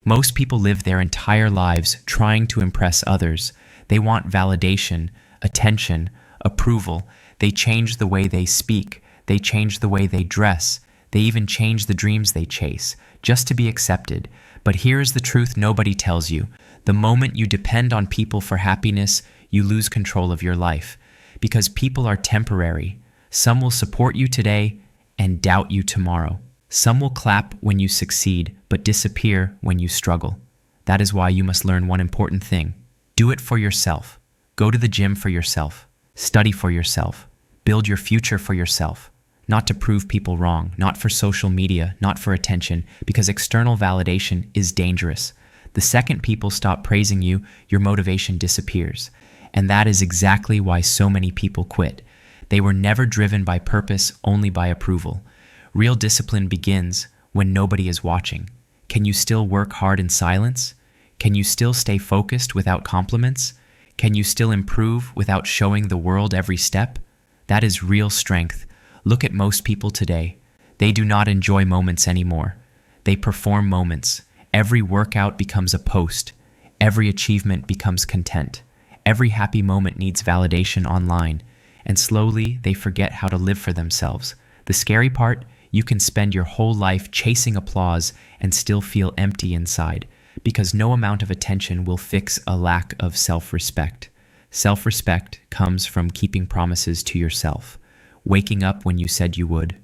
Most people live their entire lives trying to impress others. They want validation, attention, approval. They change the way they speak. They change the way they dress. They even change the dreams they chase, just to be accepted. But here's the truth nobody tells you. The moment you depend on people for happiness, you lose control of your life. Because people are temporary. Some will support you today and doubt you tomorrow. Some will clap when you succeed, but disappear when you struggle. That is why you must learn one important thing. Do it for yourself. Go to the gym for yourself. Study for yourself. Build your future for yourself. Not to prove people wrong, not for social media, not for attention, because external validation is dangerous. The second people stop praising you, your motivation disappears. And that is exactly why so many people quit. They were never driven by purpose, only by approval. Real discipline begins when nobody is watching. Can you still work hard in silence? Can you still stay focused without compliments? Can you still improve without showing the world every step? That is real strength. Look at most people today. They do not enjoy moments anymore. They perform moments. Every workout becomes a post. Every achievement becomes content. Every happy moment needs validation online. And slowly, they forget how to live for themselves. The scary part, you can spend your whole life chasing applause and still feel empty inside, because no amount of attention will fix a lack of self-respect. Self-respect comes from keeping promises to yourself, waking up when you said you would,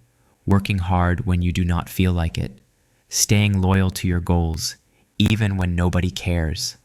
working hard when you do not feel like it, staying loyal to your goals, even when nobody cares.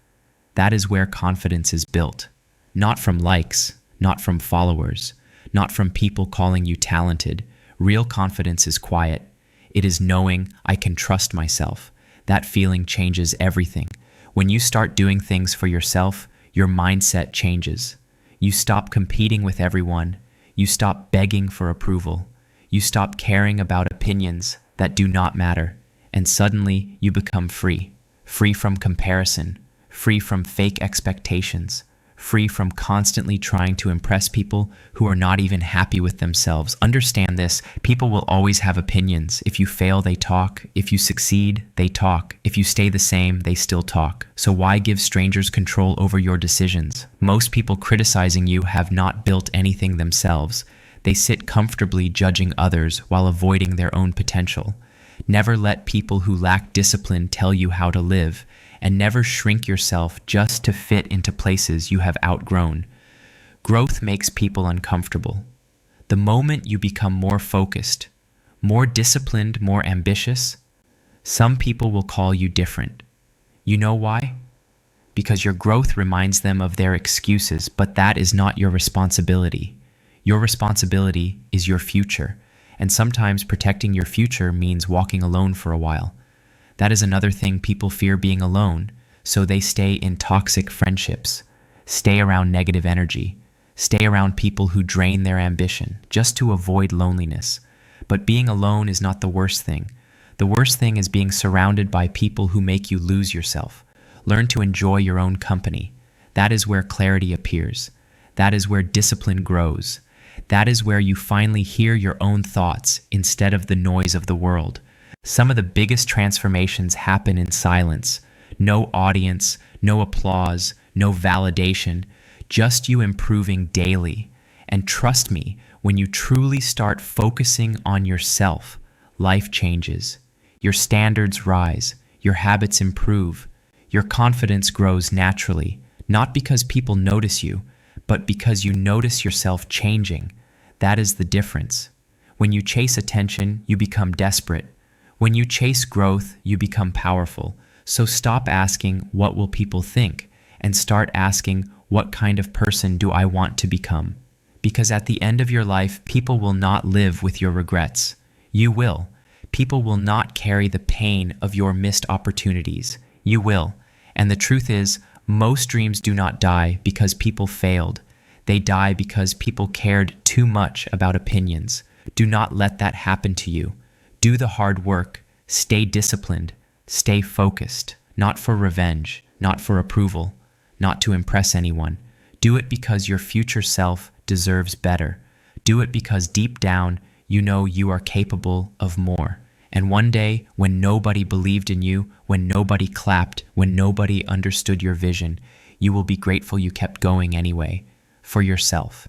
That is where confidence is built, not from likes, not from followers, not from people calling you talented. Real confidence is quiet. It is knowing I can trust myself. That feeling changes everything. When you start doing things for yourself, your mindset changes. You stop competing with everyone. You stop begging for approval. You stop caring about opinions that do not matter. And suddenly you become free. Free from comparison. Free from fake expectations. Free from constantly trying to impress people who are not even happy with themselves. Understand this, people will always have opinions. If you fail, they talk. If you succeed, they talk. If you stay the same, they still talk. So why give strangers control over your decisions? Most people criticizing you have not built anything themselves. They sit comfortably judging others while avoiding their own potential. Never let people who lack discipline tell you how to live. And never shrink yourself just to fit into places you have outgrown. Growth makes people uncomfortable. The moment you become more focused, more disciplined, more ambitious, some people will call you different. You know why? Because your growth reminds them of their excuses, but that is not your responsibility. Your responsibility is your future, and sometimes protecting your future means walking alone for a while. That is another thing, people fear being alone, so they stay in toxic friendships, stay around negative energy, stay around people who drain their ambition, just to avoid loneliness. But being alone is not the worst thing. The worst thing is being surrounded by people who make you lose yourself. Learn to enjoy your own company. That is where clarity appears. That is where discipline grows. That is where you finally hear your own thoughts instead of the noise of the world. Some of the biggest transformations happen in silence. No audience, no applause, no validation, just you improving daily. And trust me, when you truly start focusing on yourself, life changes. Your standards rise, your habits improve, your confidence grows naturally, not because people notice you, but because you notice yourself changing. That is the difference. When you chase attention, you become desperate. When you chase growth, you become powerful. So stop asking, what will people think? And start asking, what kind of person do I want to become? Because at the end of your life, people will not live with your regrets. You will. People will not carry the pain of your missed opportunities. You will. And the truth is, most dreams do not die because people failed. They die because people cared too much about opinions. Do not let that happen to you. Do the hard work, stay disciplined, stay focused, not for revenge, not for approval, not to impress anyone. Do it because your future self deserves better. Do it because deep down, you know you are capable of more. And one day, when nobody believed in you, when nobody clapped, when nobody understood your vision, you will be grateful you kept going anyway, for yourself.